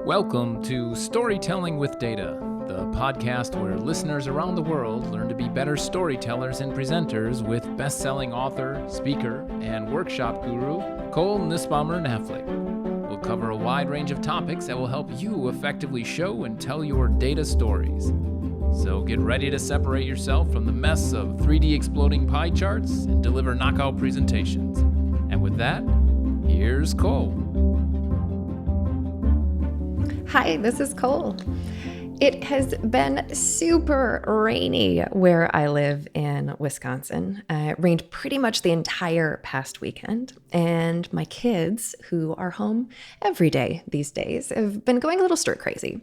Welcome to Storytelling with Data, the podcast where listeners around the world learn to be better storytellers and presenters with best-selling author, speaker, and workshop guru Cole Nussbaumer-Knaflic. We'll cover a wide range of topics that will help you effectively show and tell your data stories. So get ready to separate yourself from the mess of 3D exploding pie charts and deliver knockout presentations. And with that, here's Cole. Hi, this is Cole. It has been super rainy where I live in Wisconsin. It rained pretty much the entire past weekend, and my kids, who are home every day these days, have been going a little stir crazy,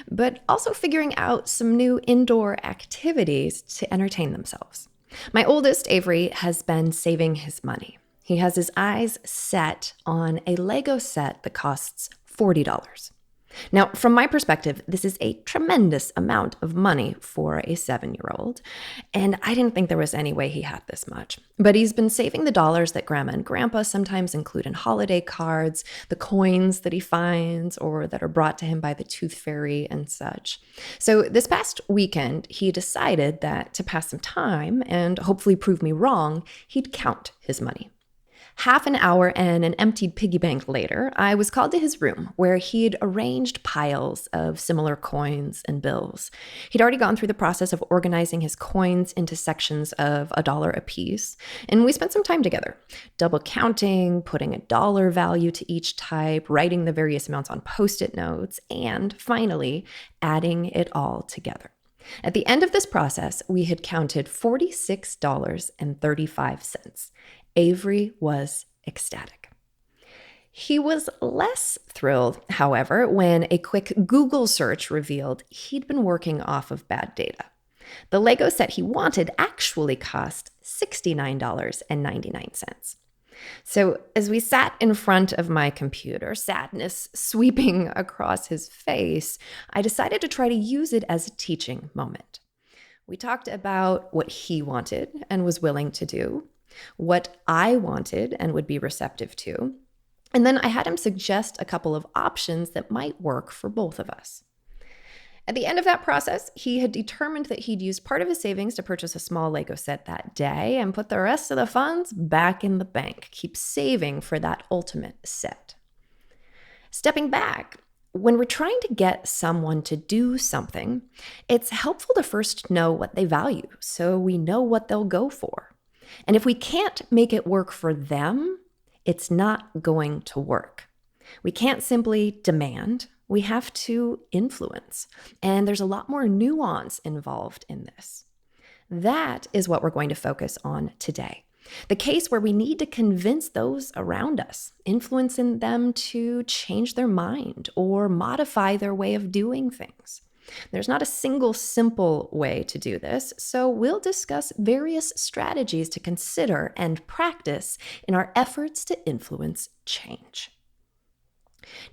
but also figuring out some new indoor activities to entertain themselves. My oldest, Avery, has been saving his money. He has his eyes set on a Lego set that costs $40. Now, from my perspective, this is a tremendous amount of money for a 7-year-old, and I didn't think there was any way he had this much. But he's been saving the dollars that Grandma and Grandpa sometimes include in holiday cards, the coins that he finds or that are brought to him by the Tooth Fairy and such. So this past weekend, he decided that to pass some time and hopefully prove me wrong, he'd count his money. Half an hour and an emptied piggy bank later, I was called to his room where he'd arranged piles of similar coins and bills. He'd already gone through the process of organizing his coins into sections of $1 apiece, and we spent some time together, double counting, putting a dollar value to each type, writing the various amounts on Post-it notes, and finally adding it all together. At the end of this process, we had counted $46.35. Avery was ecstatic. He was less thrilled, however, when a quick Google search revealed he'd been working off of bad data. The Lego set he wanted actually cost $69.99. So as we sat in front of my computer, sadness sweeping across his face, I decided to try to use it as a teaching moment. We talked about what he wanted and was willing to do, what I wanted and would be receptive to, and then I had him suggest a couple of options that might work for both of us. At the end of that process, he had determined that he'd use part of his savings to purchase a small Lego set that day and put the rest of the funds back in the bank, keep saving for that ultimate set. Stepping back, when we're trying to get someone to do something, it's helpful to first know what they value so we know what they'll go for. And if we can't make it work for them, it's not going to work. We can't simply demand. We have to influence. And there's a lot more nuance involved in this. That is what we're going to focus on today. The case where we need to convince those around us, influencing them to change their mind or modify their way of doing things. There's not a single simple way to do this, so we'll discuss various strategies to consider and practice in our efforts to influence change.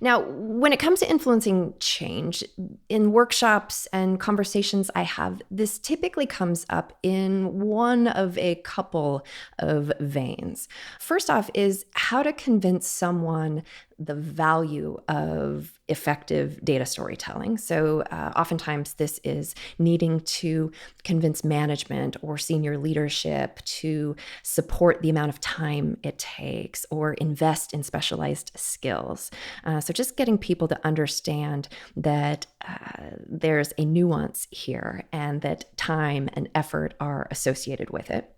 Now, when it comes to influencing change, in workshops and conversations I have, this typically comes up in one of a couple of veins. First off is how to convince someone the value of effective data storytelling. So oftentimes this is needing to convince management or senior leadership to support the amount of time it takes or invest in specialized skills. So just getting people to understand that there's a nuance here and that time and effort are associated with it.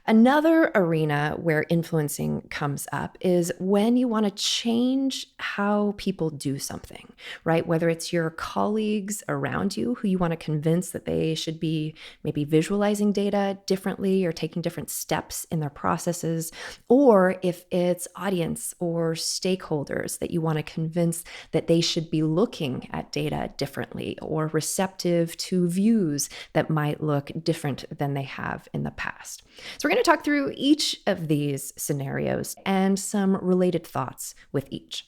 Another arena where influencing comes up is when you want to change how people do something, right? Whether it's your colleagues around you who you want to convince that they should be maybe visualizing data differently or taking different steps in their processes, or if it's audience or stakeholders that you want to convince that they should be looking at data differently or receptive to views that might look different than they have in the past. So we're going to talk through each of these scenarios and some related thoughts with each.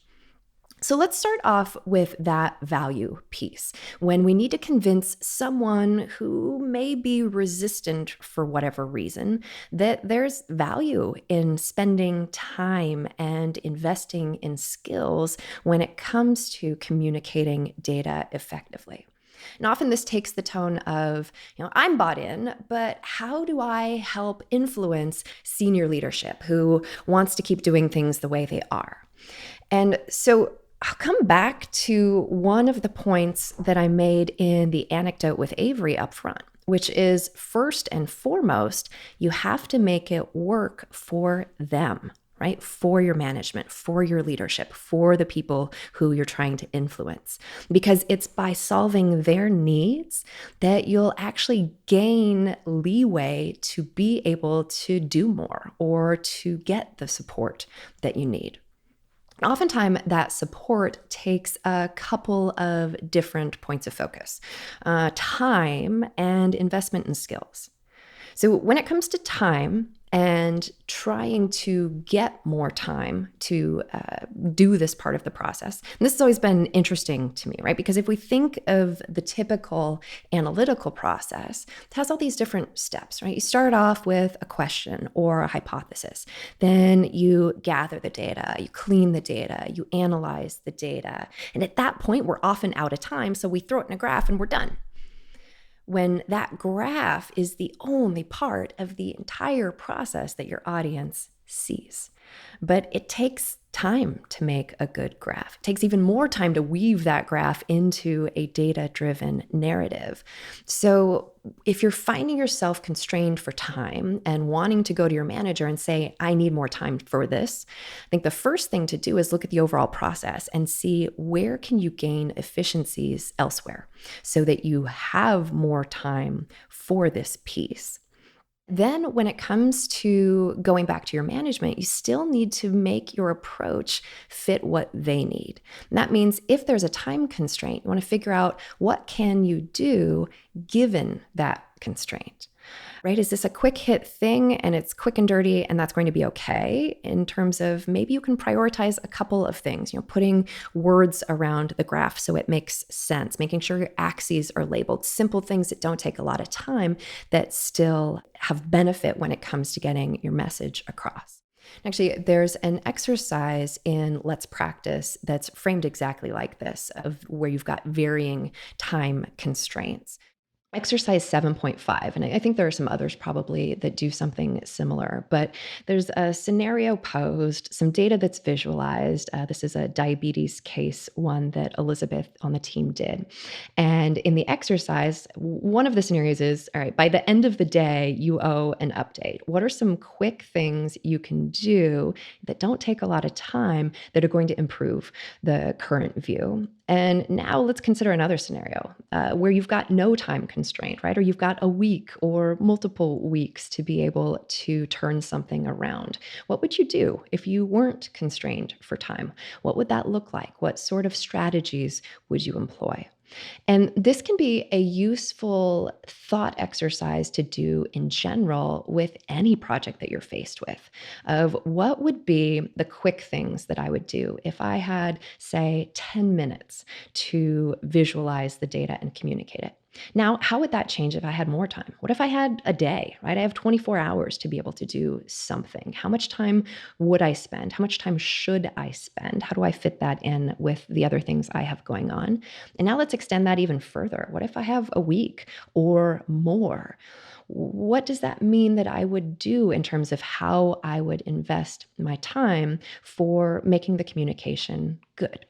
So let's start off with that value piece. When we need to convince someone who may be resistant for whatever reason that there's value in spending time and investing in skills when it comes to communicating data effectively. And often this takes the tone of, I'm bought in, but how do I help influence senior leadership who wants to keep doing things the way they are? And so I'll come back to one of the points that I made in the anecdote with Avery up front, which is first and foremost, you have to make it work for them, right? For your management, for your leadership, for the people who you're trying to influence. Because it's by solving their needs that you'll actually gain leeway to be able to do more or to get the support that you need. Oftentimes, that support takes a couple of different points of focus, time and investment in skills. So when it comes to time and trying to get more time to do this part of the process, and this has always been interesting to me, right? Because if we think of the typical analytical process, it has all these different steps, right? You start off with a question or a hypothesis. Then you gather the data, you clean the data, you analyze the data. And at that point, we're often out of time, so we throw it in a graph and we're done. When that graph is the only part of the entire process that your audience sees. But it takes time to make a good graph. It takes even more time to weave that graph into a data-driven narrative. So if you're finding yourself constrained for time and wanting to go to your manager and say, I need more time for this, I think the first thing to do is look at the overall process and see where can you gain efficiencies elsewhere so that you have more time for this piece. Then when it comes to going back to your management, you still need to make your approach fit what they need. And that means if there's a time constraint, you want to figure out what can you do given that constraint, right? Is this a quick hit thing and it's quick and dirty and that's going to be okay in terms of maybe you can prioritize a couple of things, putting words around the graph so it makes sense, making sure your axes are labeled, simple things that don't take a lot of time that still have benefit when it comes to getting your message across. Actually, there's an exercise in Let's Practice that's framed exactly like this, of where you've got varying time constraints. Exercise 7.5, and I think there are some others probably that do something similar, but there's a scenario posed, some data that's visualized. This is a diabetes case, one that Elizabeth on the team did. And in the exercise, one of the scenarios is, all right, by the end of the day, you owe an update. What are some quick things you can do that don't take a lot of time that are going to improve the current view? And now let's consider another scenario where you've got no time constraint, right? Or you've got a week or multiple weeks to be able to turn something around. What would you do if you weren't constrained for time? What would that look like? What sort of strategies would you employ? And this can be a useful thought exercise to do in general with any project that you're faced with, of what would be the quick things that I would do if I had, say, 10 minutes to visualize the data and communicate it. Now, how would that change if I had more time? What if I had a day, right? I have 24 hours to be able to do something. How much time would I spend? How much time should I spend? How do I fit that in with the other things I have going on? And now let's extend that even further. What if I have a week or more? What does that mean that I would do in terms of how I would invest my time for making the communication good?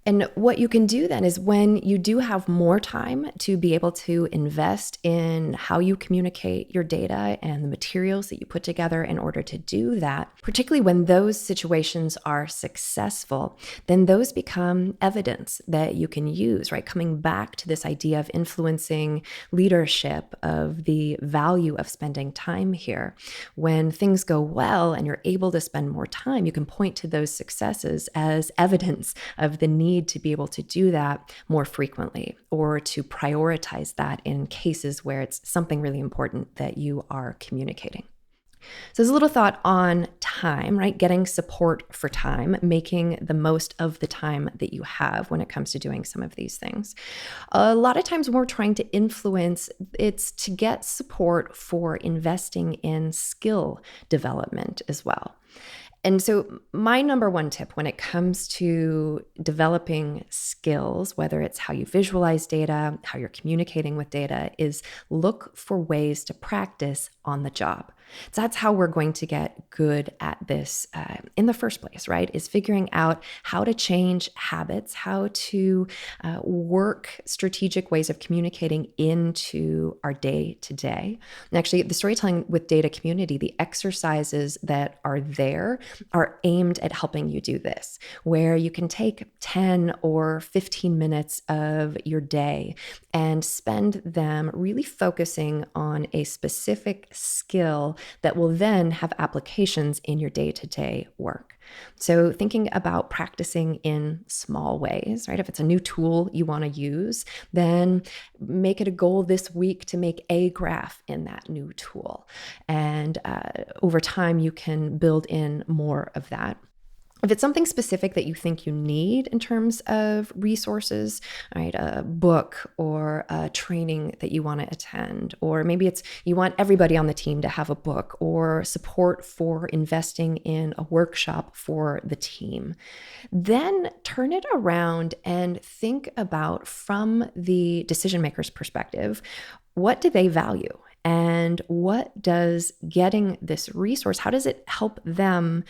And what you can do then is when you do have more time to be able to invest in how you communicate your data and the materials that you put together in order to do that, particularly when those situations are successful, then those become evidence that you can use, right? Coming back to this idea of influencing leadership, of the value of spending time here. When things go well and you're able to spend more time, you can point to those successes as evidence of the need to be able to do that more frequently, or to prioritize that in cases where it's something really important that you are communicating. So there's a little thought on time, right? Getting support for time, making the most of the time that you have when it comes to doing some of these things. A lot of times when we're trying to influence, it's to get support for investing in skill development as well. And so my number one tip when it comes to developing skills, whether it's how you visualize data, how you're communicating with data, is look for ways to practice on the job. So that's how we're going to get good at this in the first place, right? Is figuring out how to change habits, how to work strategic ways of communicating into our day to day. And actually, the storytelling with data community, the exercises that are there are aimed at helping you do this, where you can take 10 or 15 minutes of your day and spend them really focusing on a specific skill that will then have applications in your day-to-day work. So thinking about practicing in small ways, right? If it's a new tool you want to use, then make it a goal this week to make a graph in that new tool. And over time, you can build in more of that. If it's something specific that you think you need in terms of resources, right, a book or a training that you want to attend, or maybe it's you want everybody on the team to have a book or support for investing in a workshop for the team, then turn it around and think about from the decision maker's perspective, what do they value? And what does getting this resource, how does it help them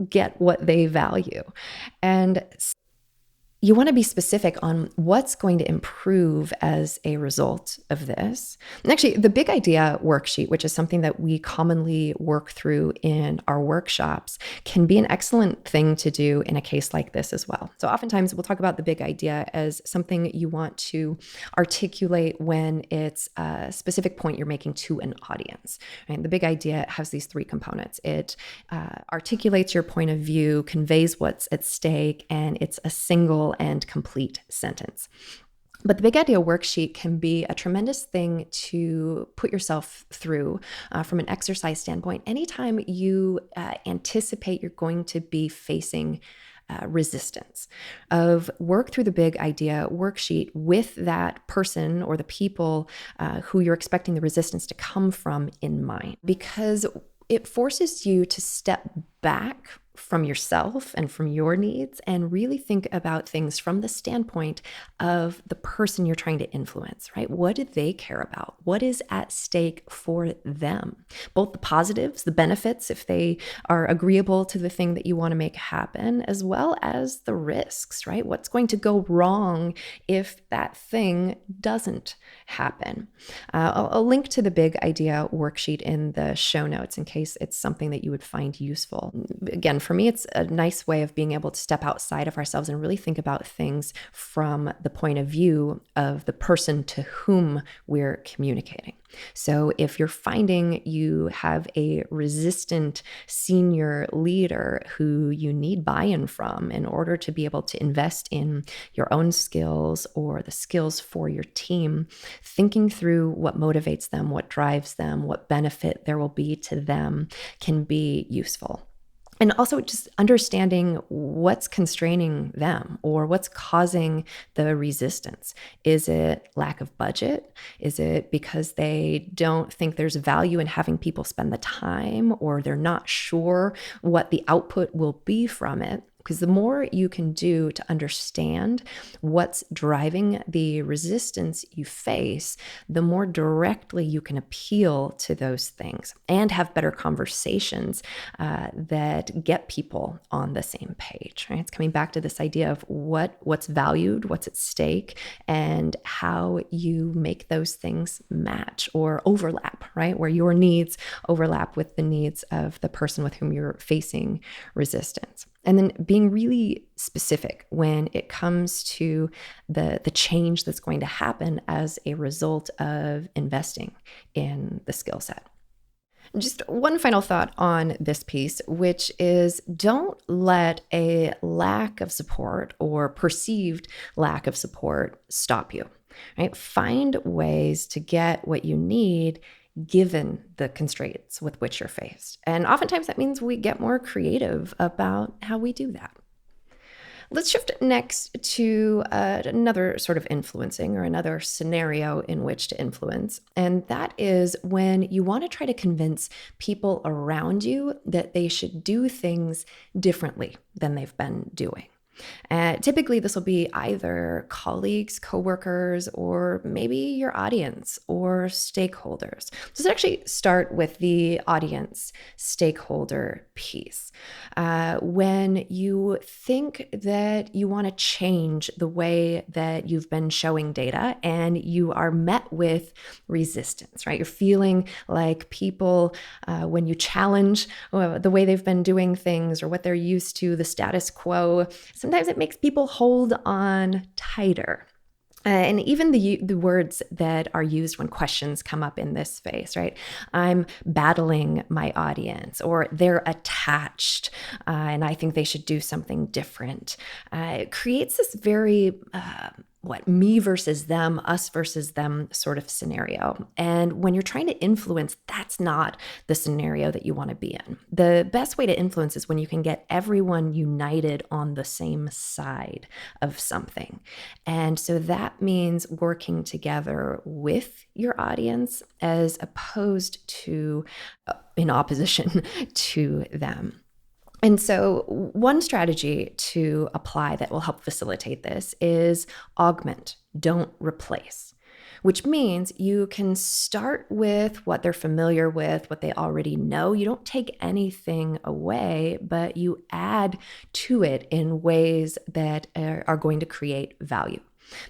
get what they value? And you want to be specific on what's going to improve as a result of this. And actually, the big idea worksheet, which is something that we commonly work through in our workshops, can be an excellent thing to do in a case like this as well. So oftentimes we'll talk about the big idea as something you want to articulate when it's a specific point you're making to an audience. Right? The big idea has these three components. It articulates your point of view, conveys what's at stake, and it's a single and complete sentence. But the big idea worksheet can be a tremendous thing to put yourself through from an exercise standpoint. Anytime you anticipate you're going to be facing resistance, of work through the big idea worksheet with that person or the people who you're expecting the resistance to come from in mind, because it forces you to step back from yourself and from your needs and really think about things from the standpoint of the person you're trying to influence, right? What do they care about? What is at stake for them? Both the positives, the benefits, if they are agreeable to the thing that you want to make happen, as well as the risks, right? What's going to go wrong if that thing doesn't happen? I'll link to the big idea worksheet in the show notes in case it's something that you would find useful. Again, for me, it's a nice way of being able to step outside of ourselves and really think about things from the point of view of the person to whom we're communicating. So if you're finding you have a resistant senior leader who you need buy-in from in order to be able to invest in your own skills or the skills for your team, thinking through what motivates them, what drives them, what benefit there will be to them can be useful. And also just understanding what's constraining them or what's causing the resistance. Is it lack of budget? Is it because they don't think there's value in having people spend the time, or they're not sure what the output will be from it? Because the more you can do to understand what's driving the resistance you face, the more directly you can appeal to those things and have better conversations that get people on the same page, right? It's coming back to this idea of what's valued, what's at stake, and how you make those things match or overlap, right? Where your needs overlap with the needs of the person with whom you're facing resistance. And then being really specific when it comes to the change that's going to happen as a result of investing in the skill set. Just one final thought on this piece, which is don't let a lack of support or perceived lack of support stop you, right? Find ways to get what you need given the constraints with which you're faced. And oftentimes that means we get more creative about how we do that. Let's shift next to another sort of influencing or another scenario in which to influence. And that is when you want to try to convince people around you that they should do things differently than they've been doing. Typically, this will be either colleagues, coworkers, or maybe your audience or stakeholders. So let's actually start with the audience stakeholder piece. When you think that you want to change the way that you've been showing data and you are met with resistance, right? You're feeling like people, when you challenge the way they've been doing things or what they're used to, the status quo, sometimes it makes people hold on tighter. And even the words that are used when questions come up in this space, right? I'm battling my audience, or they're attached, and I think they should do something different. It creates this very me versus them, us versus them sort of scenario. And when you're trying to influence, that's not the scenario that you want to be in. The best way to influence is when you can get everyone united on the same side of something. And so that means working together with your audience as opposed to in opposition to them. And so one strategy to apply that will help facilitate this is augment, don't replace, which means you can start with what they're familiar with, what they already know. You don't take anything away, but you add to it in ways that are going to create value.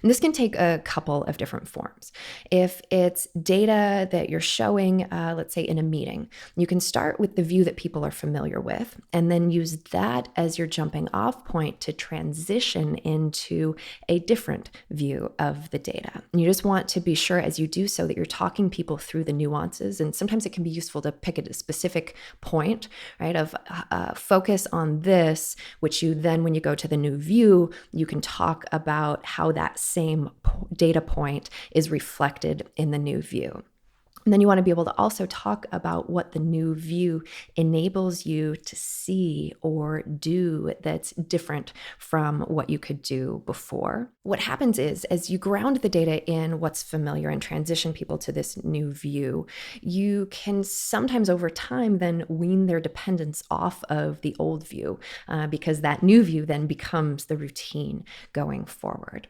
And this can take a couple of different forms. If it's data that you're showing, let's say in a meeting, you can start with the view that people are familiar with, and then use that as your jumping off point to transition into a different view of the data. And you just want to be sure as you do so that you're talking people through the nuances. And sometimes it can be useful to pick a specific point, right, of focus on this, which you then, when you go to the new view, you can talk about how that same data point is reflected in the new view. And then you want to be able to also talk about what the new view enables you to see or do that's different from what you could do before. What happens is, as you ground the data in what's familiar and transition people to this new view, you can sometimes over time then wean their dependence off of the old view because that new view then becomes the routine going forward.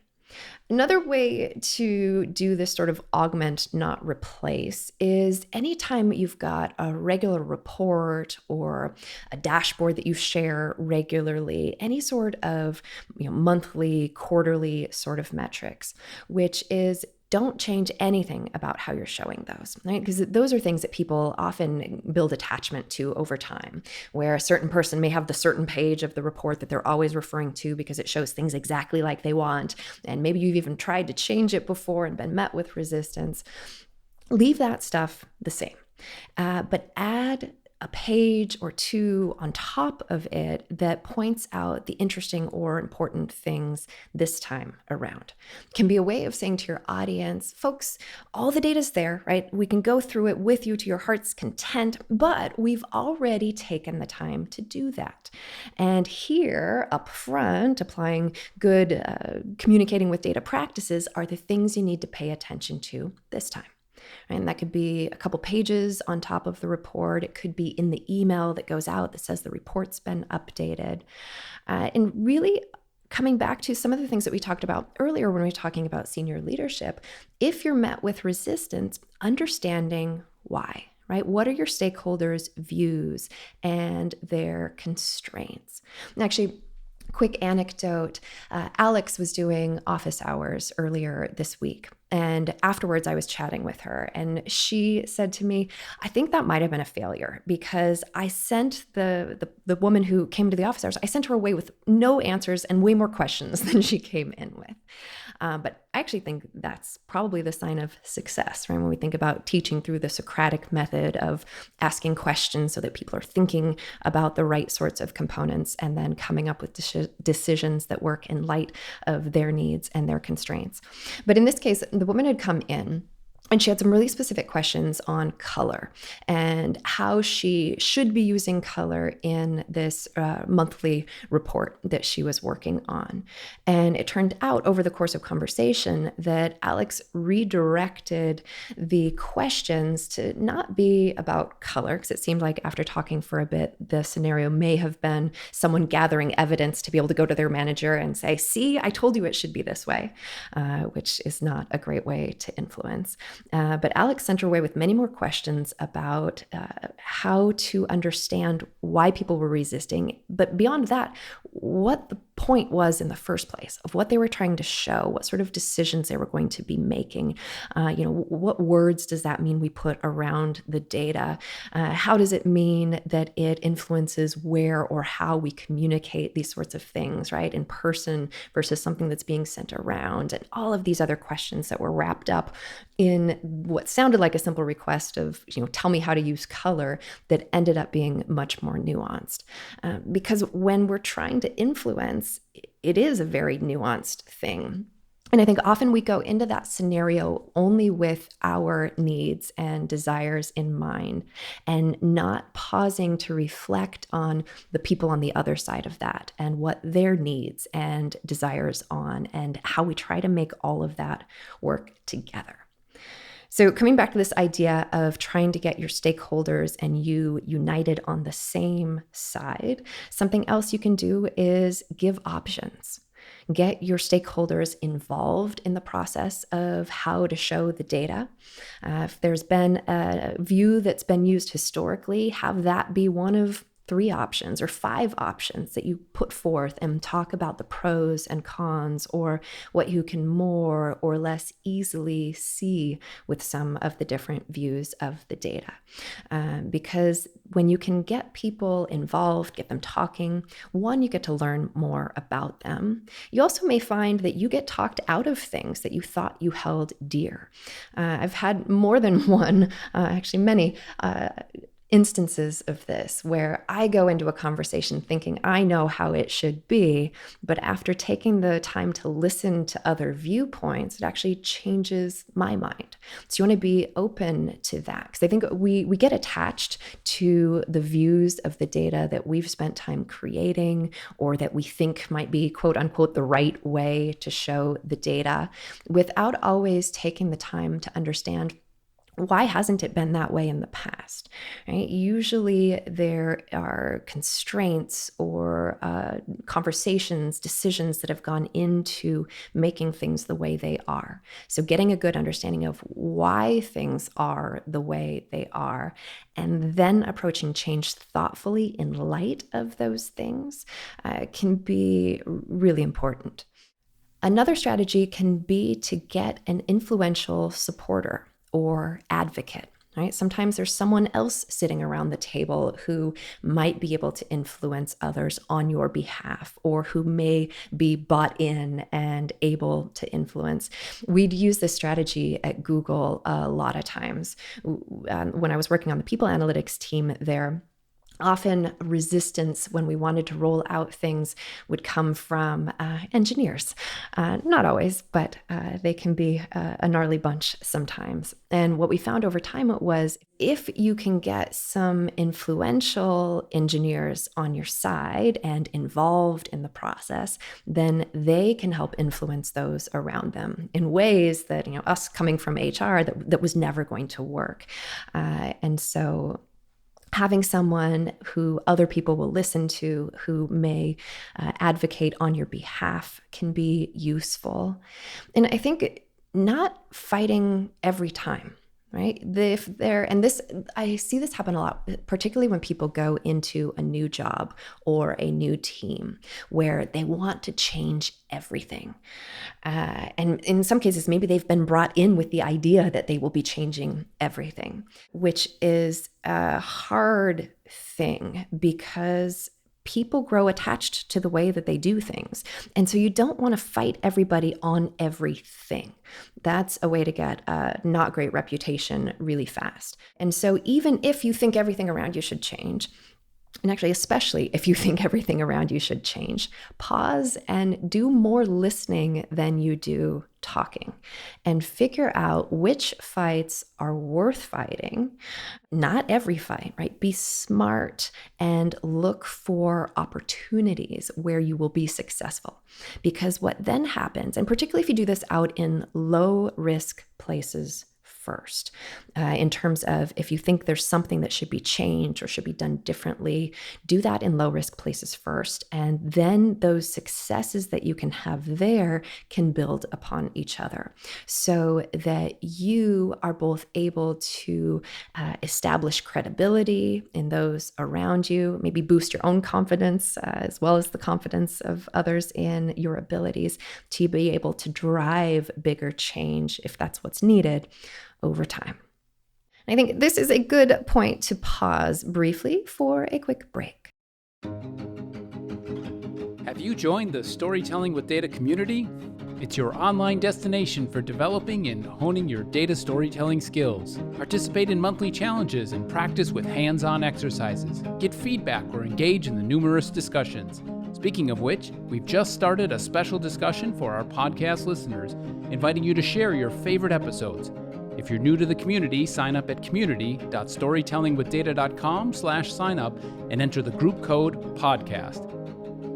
Another way to do this sort of augment, not replace, is anytime you've got a regular report or a dashboard that you share regularly, any sort of monthly, quarterly sort of metrics, which is don't change anything about how you're showing those, right? Because those are things that people often build attachment to over time, where a certain person may have the certain page of the report that they're always referring to because it shows things exactly like they want. And maybe you've even tried to change it before and been met with resistance. Leave that stuff the same, but add a page or two on top of it that points out the interesting or important things this time around. It can be a way of saying to your audience, folks, all the data's there, right? We can go through it with you to your heart's content, but we've already taken the time to do that. And here up front, applying good communicating with data practices are the things you need to pay attention to this time. And that could be a couple pages on top of the report. It could be in the email that goes out that says the report's been updated. And really coming back to some of the things that we talked about earlier when we were talking about senior leadership, if you're met with resistance, understanding why. Right? What are your stakeholders' views and their constraints? And actually, quick anecdote, Alex was doing office hours earlier this week. And afterwards, I was chatting with her and she said to me, I think that might have been a failure because I sent the woman who came to the office hours, I sent her away with no answers and way more questions than she came in with. But I actually think that's probably the sign of success, right? When we think about teaching through the Socratic method of asking questions so that people are thinking about the right sorts of components and then coming up with decisions that work in light of their needs and their constraints. But in this case, the woman had come in And she had some really specific questions on color and how she should be using color in this monthly report that she was working on. And it turned out over the course of conversation that Alex redirected the questions to not be about color, because it seemed like after talking for a bit, the scenario may have been someone gathering evidence to be able to go to their manager and say, see, I told you it should be this way, which is not a great way to influence. But Alex sent her away with many more questions about how to understand why people were resisting. But beyond that, what the point was in the first place of what they were trying to show, what sort of decisions they were going to be making. What words does that mean we put around the data? How does it mean that it influences where or how we communicate these sorts of things, right? In person versus something that's being sent around, and all of these other questions that were wrapped up in what sounded like a simple request of, tell me how to use color, that ended up being much more nuanced. Because when we're trying to influence, it is a very nuanced thing. And I think often we go into that scenario only with our needs and desires in mind and not pausing to reflect on the people on the other side of that and what their needs and desires on and how we try to make all of that work together. So coming back to this idea of trying to get your stakeholders and you united on the same side, something else you can do is give options. Get your stakeholders involved in the process of how to show the data. If there's been a view that's been used historically, have that be one of 3 options or 5 options that you put forth and talk about the pros and cons or what you can more or less easily see with some of the different views of the data. Because when you can get people involved, get them talking, one, you get to learn more about them. You also may find that you get talked out of things that you thought you held dear. I've had more than one, actually many, instances of this where I go into a conversation thinking I know how it should be, but after taking the time to listen to other viewpoints, it actually changes my mind. So you want to be open to that, because I think we get attached to the views of the data that we've spent time creating or that we think might be quote unquote the right way to show the data without always taking the time to understand why hasn't it been that way in the past, right? Usually there are constraints or conversations, decisions that have gone into making things the way they are. So getting a good understanding of why things are the way they are, and then approaching change thoughtfully in light of those things can be really important. Another strategy can be to get an influential supporter or advocate, right? Sometimes there's someone else sitting around the table who might be able to influence others on your behalf or who may be bought in and able to influence. We'd use this strategy at Google a lot of times. When I was working on the people analytics team there, often resistance when we wanted to roll out things would come from engineers. Not always, but they can be a gnarly bunch sometimes. And what we found over time was if you can get some influential engineers on your side and involved in the process, then they can help influence those around them in ways that, us coming from HR, that was never going to work. And so having someone who other people will listen to, who may advocate on your behalf, can be useful. And I think not fighting every time, right? I see this happen a lot, particularly when people go into a new job or a new team where they want to change everything. And in some cases, maybe they've been brought in with the idea that they will be changing everything, which is a hard thing because people grow attached to the way that they do things. And so you don't want to fight everybody on everything. That's a way to get a not great reputation really fast. And so even if you think everything around you should change, And actually, especially if you think everything around you should change, pause and do more listening than you do talking, and figure out which fights are worth fighting. Not every fight, right? Be smart and look for opportunities where you will be successful. Because what then happens, and particularly if you do this out in low risk places first, in terms of if you think there's something that should be changed or should be done differently, do that in low risk places first. And then those successes that you can have there can build upon each other so that you are both able to establish credibility in those around you, maybe boost your own confidence as well as the confidence of others in your abilities to be able to drive bigger change if that's what's needed over time. I think this is a good point to pause briefly for a quick break. Have you joined the Storytelling with Data community? It's your online destination for developing and honing your data storytelling skills. Participate in monthly challenges and practice with hands-on exercises. Get feedback or engage in the numerous discussions. Speaking of which, we've just started a special discussion for our podcast listeners, inviting you to share your favorite episodes. If you're new to the community, sign up at community.storytellingwithdata.com/signup and enter the group code podcast.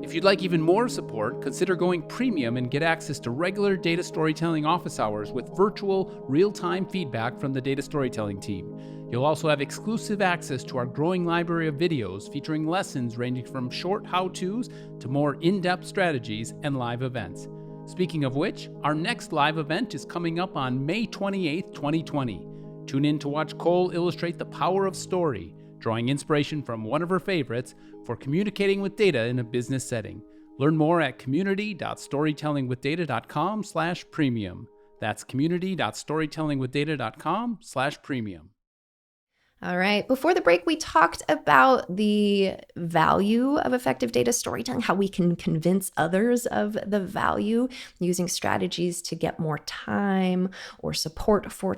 If you'd like even more support, consider going premium and get access to regular data storytelling office hours with virtual, real-time feedback from the data storytelling team. You'll also have exclusive access to our growing library of videos featuring lessons ranging from short how-tos to more in-depth strategies and live events. Speaking of which, our next live event is coming up on May 28th, 2020. Tune in to watch Cole illustrate the power of story, drawing inspiration from one of her favorites for communicating with data in a business setting. Learn more at community.storytellingwithdata.com/premium. That's community.storytellingwithdata.com/premium. All right. Before the break, we talked about the value of effective data storytelling, how we can convince others of the value using strategies to get more time or support for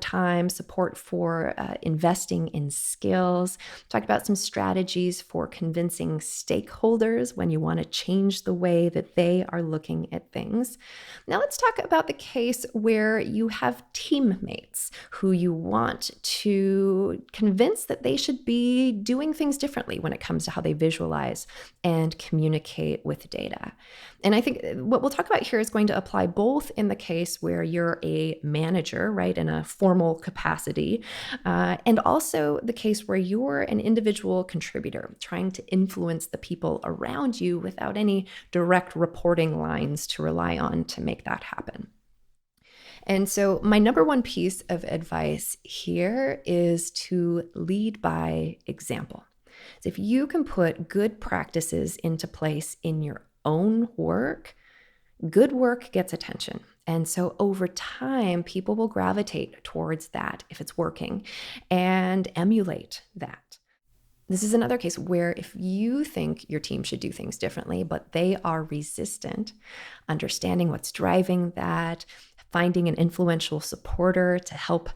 investing in skills. Talked about some strategies for convincing stakeholders when you want to change the way that they are looking at things. Now let's talk about the case where you have teammates who you want to convince that they should be doing things differently when it comes to how they visualize and communicate with data. And I think what we'll talk about here is going to apply both in the case where you're a manager, right, in a formal capacity, and also the case where you're an individual contributor trying to influence the people around you without any direct reporting lines to rely on to make that happen. And so my number one piece of advice here is to lead by example. So if you can put good practices into place in your own work, good work gets attention. And so over time, people will gravitate towards that if it's working and emulate that. This is another case where if you think your team should do things differently, but they are resistant, understanding what's driving that, finding an influential supporter to help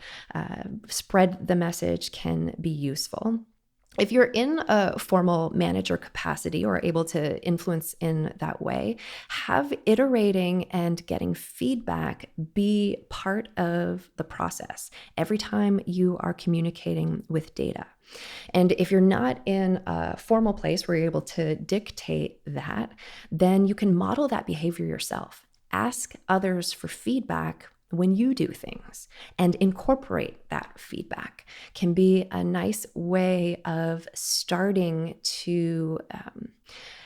spread the message can be useful. If you're in a formal manager capacity or able to influence in that way, have iterating and getting feedback be part of the process every time you are communicating with data. And if you're not in a formal place where you're able to dictate that, then you can model that behavior yourself. Ask others for feedback when you do things and incorporate that feedback. Can be a nice way of starting to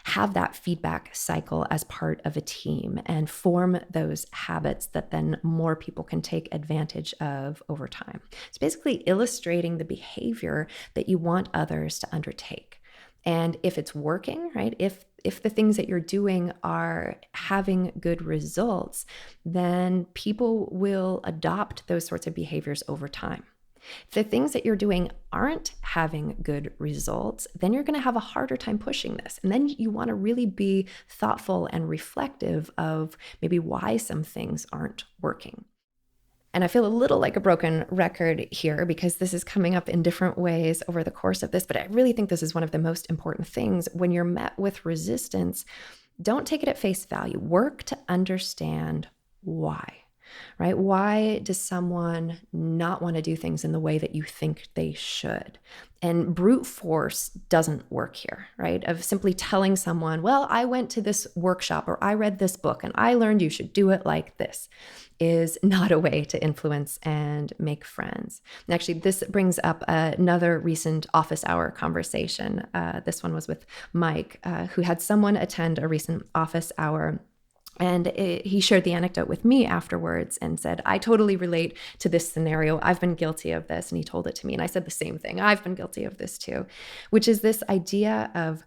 have that feedback cycle as part of a team and form those habits that then more people can take advantage of over time. It's basically illustrating the behavior that you want others to undertake. And if it's working, right, if the things that you're doing are having good results, then people will adopt those sorts of behaviors over time. If the things that you're doing aren't having good results, then you're going to have a harder time pushing this. And then you want to really be thoughtful and reflective of maybe why some things aren't working. And I feel a little like a broken record here because this is coming up in different ways over the course of this, but I really think this is one of the most important things. When you're met with resistance, don't take it at face value. Work to understand why, right? Why does someone not want to do things in the way that you think they should? And brute force doesn't work here, right? Of simply telling someone, well, I went to this workshop or I read this book and I learned you should do it like this, is not a way to influence and make friends. And actually, this brings up another recent office hour conversation. This one was with Mike, who had someone attend a recent office hour. And he shared the anecdote with me afterwards and said, I totally relate to this scenario. I've been guilty of this. And he told it to me. And I said the same thing. I've been guilty of this too, which is this idea of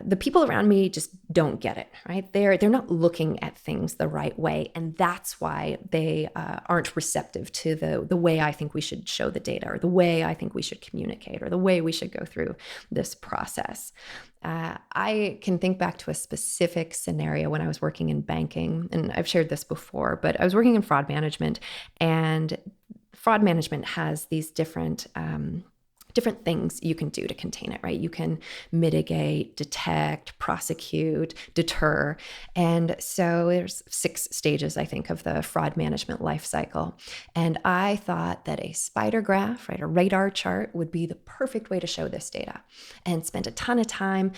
the people around me just don't get it, right? They're not looking at things the right way. And that's why they aren't receptive to the way I think we should show the data, or the way I think we should communicate, or the way we should go through this process. I can think back to a specific scenario when I was working in banking, and I've shared this before, but I was working in fraud management, and fraud management has these different things you can do to contain it, right? You can mitigate, detect, prosecute, deter. And so there's 6 stages, I think, of the fraud management life cycle. And I thought that a spider graph, right, a radar chart would be the perfect way to show this data, and spent a ton of time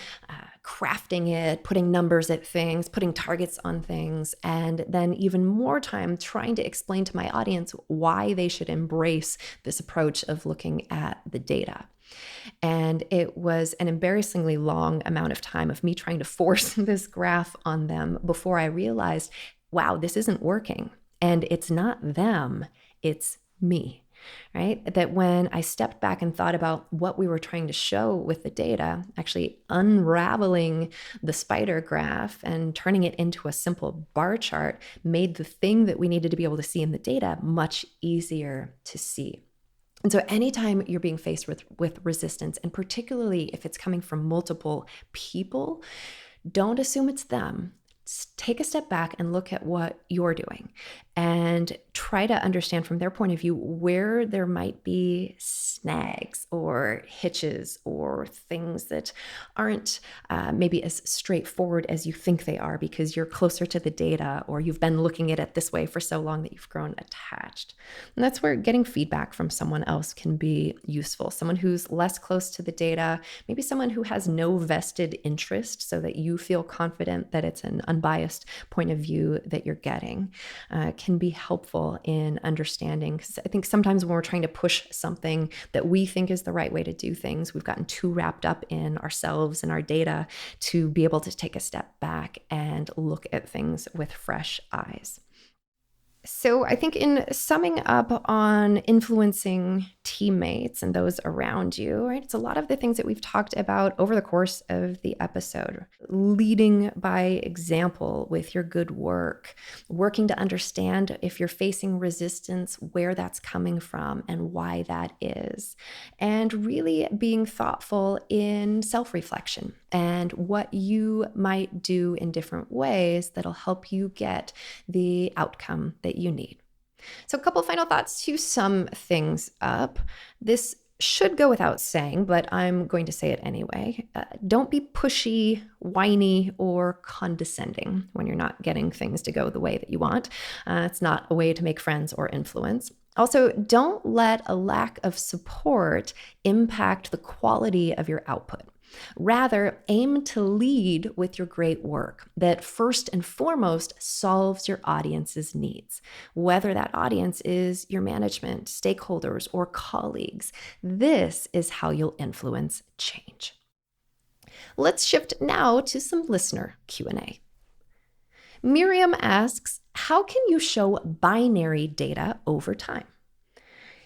crafting it, putting numbers at things, putting targets on things, and then even more time trying to explain to my audience why they should embrace this approach of looking at the data. And it was an embarrassingly long amount of time of me trying to force this graph on them before I realized, wow, this isn't working. And it's not them, it's me. Right? That when I stepped back and thought about what we were trying to show with the data, actually unraveling the spider graph and turning it into a simple bar chart made the thing that we needed to be able to see in the data much easier to see. And so anytime you're being faced with resistance, and particularly if it's coming from multiple people, don't assume it's them. Take a step back and look at what you're doing and try to understand from their point of view where there might be snags or hitches or things that aren't maybe as straightforward as you think they are because you're closer to the data, or you've been looking at it this way for so long that you've grown attached. And that's where getting feedback from someone else can be useful. Someone who's less close to the data, maybe someone who has no vested interest, so that you feel confident that it's an unbiased point of view that you're getting, can be helpful in understanding. 'Cause I think sometimes when we're trying to push something that we think is the right way to do things, we've gotten too wrapped up in ourselves and our data to be able to take a step back and look at things with fresh eyes. So I think in summing up on influencing teammates and those around you, right, it's a lot of the things that we've talked about over the course of the episode. Leading by example with your good work, working to understand if you're facing resistance, where that's coming from and why that is, and really being thoughtful in self-reflection and what you might do in different ways that'll help you get the outcome that you need. So a couple final thoughts to sum things up. This should go without saying, but I'm going to say it anyway. Don't be pushy, whiny, or condescending when you're not getting things to go the way that you want. It's not a way to make friends or influence. Also, don't let a lack of support impact the quality of your output. Rather, aim to lead with your great work that first and foremost solves your audience's needs, whether that audience is your management, stakeholders, or colleagues. This is how you'll influence change. Let's shift now to some listener Q&A. Miriam asks, how can you show binary data over time?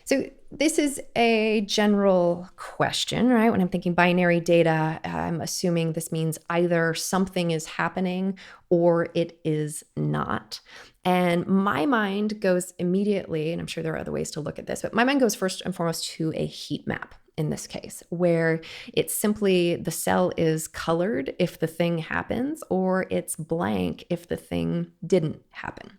So this is a general question, right? When I'm thinking binary data, I'm assuming this means either something is happening or it is not. And my mind goes immediately, and I'm sure there are other ways to look at this, but my mind goes first and foremost to a heat map in this case, where it's simply the cell is colored if the thing happens, or it's blank if the thing didn't happen.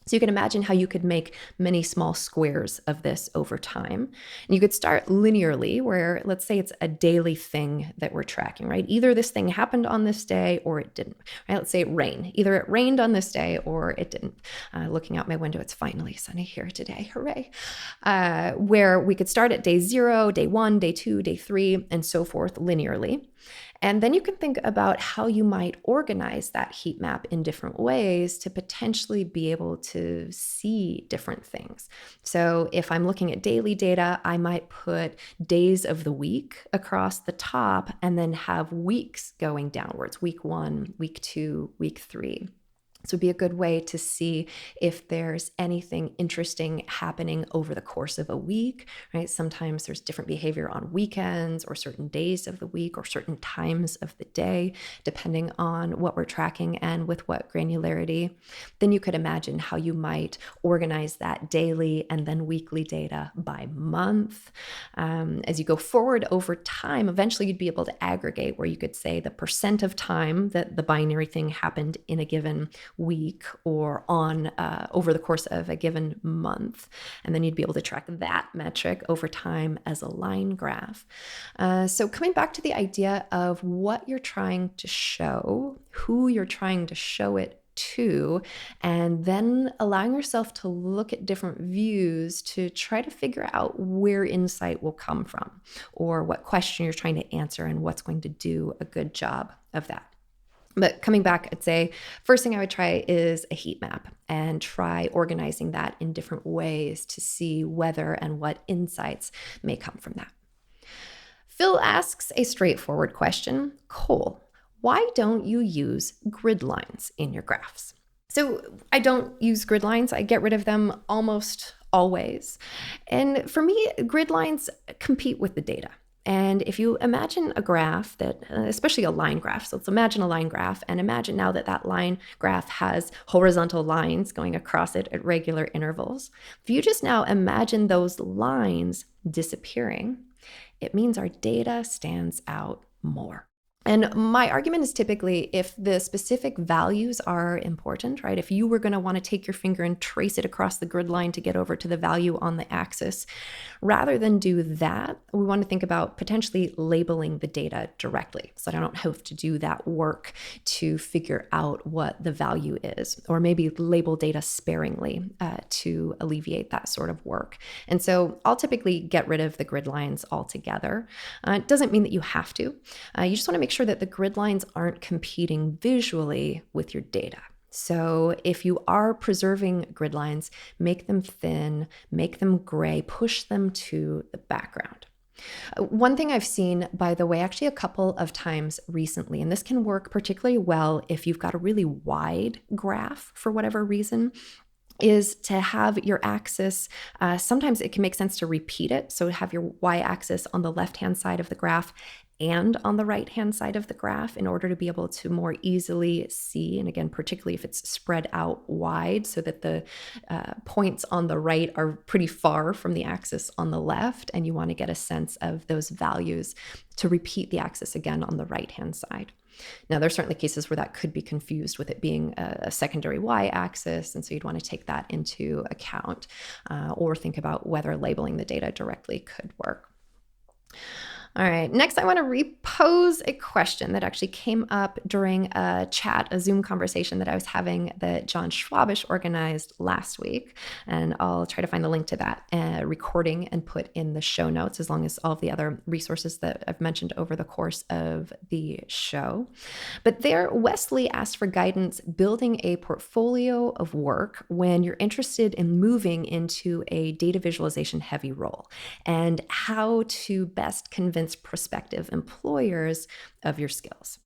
So you can imagine how you could make many small squares of this over time. And you could start linearly, where let's say it's a daily thing that we're tracking, right? Either this thing happened on this day or it didn't, right? Let's say it rained. Either it rained on this day or it didn't. Looking out my window, it's finally sunny here today. Hooray. Where we could start at day 0, day 1, day 2, day 3, and so forth linearly. And then you can think about how you might organize that heat map in different ways to potentially be able to see different things. So if I'm looking at daily data, I might put days of the week across the top and then have weeks going downwards, week 1, week 2, week 3. So it'd be a good way to see if there's anything interesting happening over the course of a week, right? Sometimes there's different behavior on weekends or certain days of the week or certain times of the day, depending on what we're tracking and with what granularity. Then you could imagine how you might organize that daily and then weekly data by month. As you go forward over time, eventually you'd be able to aggregate where you could say the percent of time that the binary thing happened in a given week or on over the course of a given month. And then you'd be able to track that metric over time as a line graph. So coming back to the idea of what you're trying to show, who you're trying to show it to, and then allowing yourself to look at different views to try to figure out where insight will come from or what question you're trying to answer and what's going to do a good job of that. But coming back, I'd say first thing I would try is a heat map and try organizing that in different ways to see whether and what insights may come from that. Phil asks a straightforward question. Cole, why don't you use grid lines in your graphs? So I don't use grid lines. I get rid of them almost always. And for me, grid lines compete with the data. And if you imagine a graph that, especially a line graph, so let's imagine a line graph and imagine now that that line graph has horizontal lines going across it at regular intervals. If you just now imagine those lines disappearing, it means our data stands out more. And my argument is typically if the specific values are important, right? If you were going to want to take your finger and trace it across the grid line to get over to the value on the axis, rather than do that, we want to think about potentially labeling the data directly. So I don't have to do that work to figure out what the value is, or maybe label data sparingly to alleviate that sort of work. And so I'll typically get rid of the grid lines altogether. It doesn't mean that you have to. You just want to make sure that the grid lines aren't competing visually with your data. So if you are preserving grid lines, make them thin, make them gray, push them to the background. One thing I've seen, by the way, actually a couple of times recently, and this can work particularly well if you've got a really wide graph for whatever reason, is to have your axis, sometimes it can make sense to repeat it. So have your y-axis on the left-hand side of the graph and on the right-hand side of the graph in order to be able to more easily see. And again, particularly if it's spread out wide so that the points on the right are pretty far from the axis on the left, and you want to get a sense of those values to repeat the axis again on the right-hand side. Now, there are certainly cases where that could be confused with it being a secondary y-axis, and so you'd want to take that into account or think about whether labeling the data directly could work. All right, next I want to repose a question that actually came up during a chat, a Zoom conversation that I was having that John Schwabish organized last week. And I'll try to find the link to that recording and put in the show notes, as long as all of the other resources that I've mentioned over the course of the show. But there, Wesley asked for guidance building a portfolio of work when you're interested in moving into a data visualization heavy role, and how to best convince prospective employers of your skills.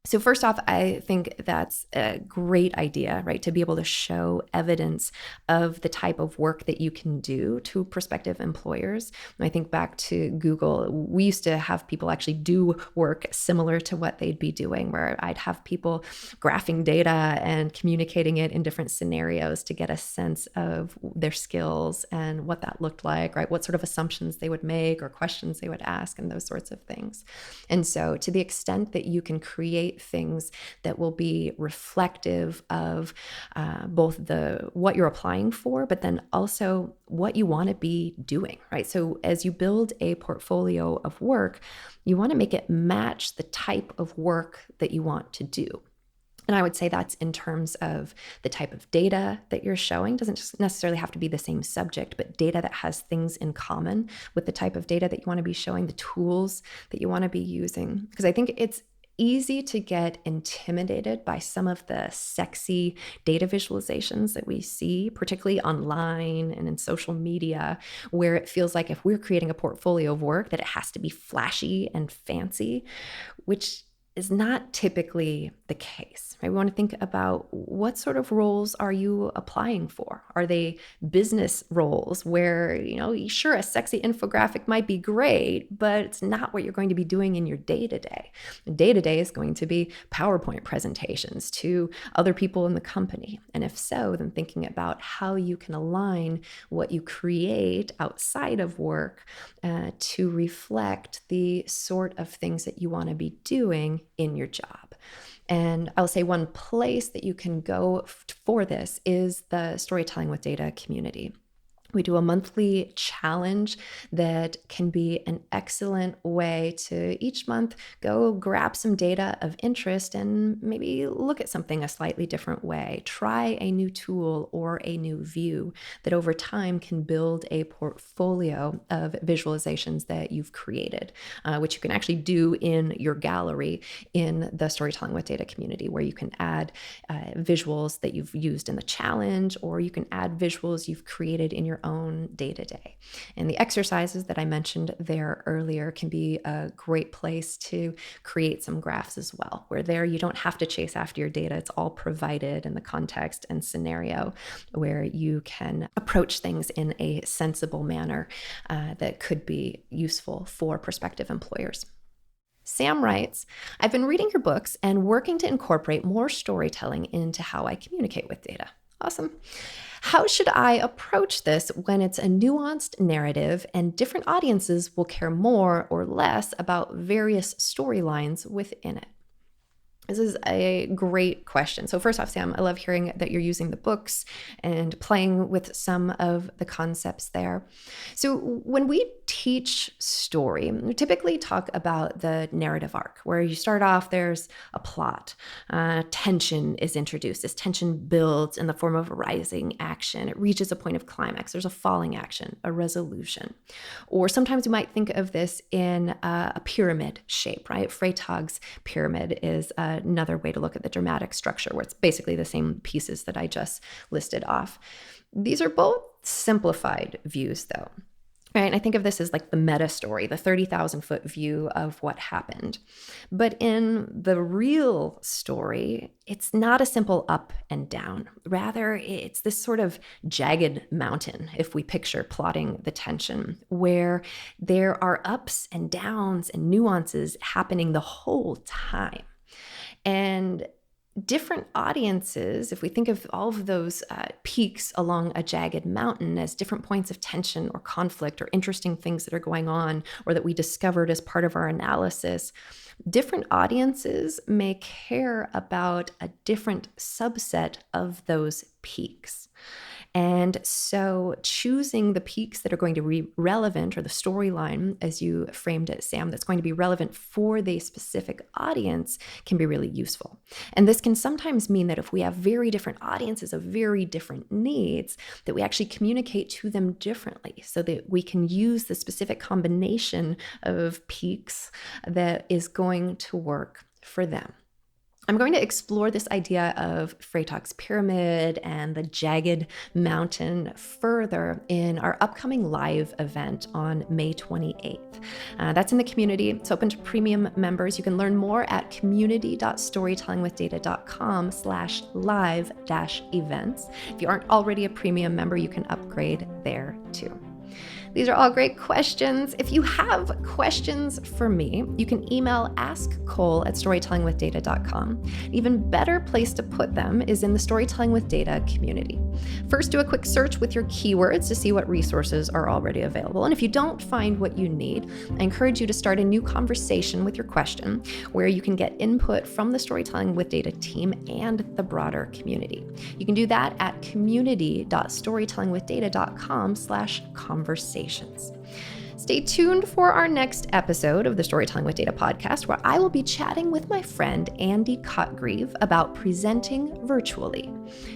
So first off, I think that's a great idea, right? To be able to show evidence of the type of work that you can do to prospective employers. And I think back to Google, we used to have people actually do work similar to what they'd be doing, where I'd have people graphing data and communicating it in different scenarios to get a sense of their skills and what that looked like, right? What sort of assumptions they would make or questions they would ask and those sorts of things. And so to the extent that you can create create things that will be reflective of both what you're applying for, but then also what you want to be doing, right? So as you build a portfolio of work, you want to make it match the type of work that you want to do. And I would say that's in terms of the type of data that you're showing. Doesn't just necessarily have to be the same subject, but data that has things in common with the type of data that you want to be showing, the tools that you want to be using. Because I think it's easy to get intimidated by some of the sexy data visualizations that we see, particularly online and in social media, where it feels like if we're creating a portfolio of work that it has to be flashy and fancy, which is not typically the case, right? We want to think about what sort of roles are you applying for? Are they business roles where, sure, a sexy infographic might be great, but it's not what you're going to be doing in your day-to-day. Day-to-day is going to be PowerPoint presentations to other people in the company. And if so, then thinking about how you can align what you create outside of work to reflect the sort of things that you want to be doing in your job. And I'll say one place that you can go for this is the Storytelling with Data community. We do a monthly challenge that can be an excellent way to each month go grab some data of interest and maybe look at something a slightly different way. Try a new tool or a new view that over time can build a portfolio of visualizations that you've created, which you can actually do in your gallery in the Storytelling with Data community, where you can add visuals that you've used in the challenge, or you can add visuals you've created in your own day-to-day. And the exercises that I mentioned there earlier can be a great place to create some graphs as well, where there you don't have to chase after your data. It's all provided in the context and scenario where you can approach things in a sensible manner that could be useful for prospective employers. Sam writes, I've been reading your books and working to incorporate more storytelling into how I communicate with data. Awesome. How should I approach this when it's a nuanced narrative and different audiences will care more or less about various storylines within it? This is a great question. So first off, Sam, I love hearing that you're using the books and playing with some of the concepts there. So when we teach story, we typically talk about the narrative arc, where you start off, there's a plot, tension is introduced. This tension builds in the form of a rising action. It reaches a point of climax. There's a falling action, a resolution. Or sometimes you might think of this in a pyramid shape, right? Freytag's pyramid is another way to look at the dramatic structure, where it's basically the same pieces that I just listed off. These are both simplified views, though. Right? And I think of this as like the meta story, the 30,000-foot view of what happened. But in the real story, it's not a simple up and down. Rather, it's this sort of jagged mountain, if we picture plotting the tension, where there are ups and downs and nuances happening the whole time. And different audiences, if we think of all of those peaks along a jagged mountain as different points of tension or conflict or interesting things that are going on or that we discovered as part of our analysis, different audiences may care about a different subset of those peaks. And so choosing the peaks that are going to be relevant, or the storyline, as you framed it, Sam, that's going to be relevant for the specific audience can be really useful. And this can sometimes mean that if we have very different audiences of very different needs, that we actually communicate to them differently so that we can use the specific combination of peaks that is going to work for them. I'm going to explore this idea of Freytag's pyramid and the jagged mountain further in our upcoming live event on May 28th. That's in the community. It's open to premium members. You can learn more at community.storytellingwithdata.com/live-events. If you aren't already a premium member, you can upgrade there too. These are all great questions. If you have questions for me, you can email askcole@storytellingwithdata.com. An even better place to put them is in the Storytelling with Data community. First, do a quick search with your keywords to see what resources are already available. And if you don't find what you need, I encourage you to start a new conversation with your question where you can get input from the Storytelling with Data team and the broader community. You can do that at community.storytellingwithdata.com/conversations. Stay tuned for our next episode of the Storytelling with Data podcast, where I will be chatting with my friend Andy Cotgreave about presenting virtually.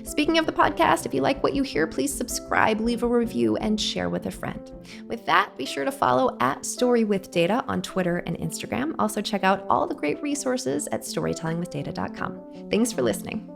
Speaking of the podcast, if you like what you hear, please subscribe, leave a review, and share with a friend. With that, be sure to follow @StoryWithData on Twitter and Instagram. Also check out all the great resources at storytellingwithdata.com. Thanks for listening.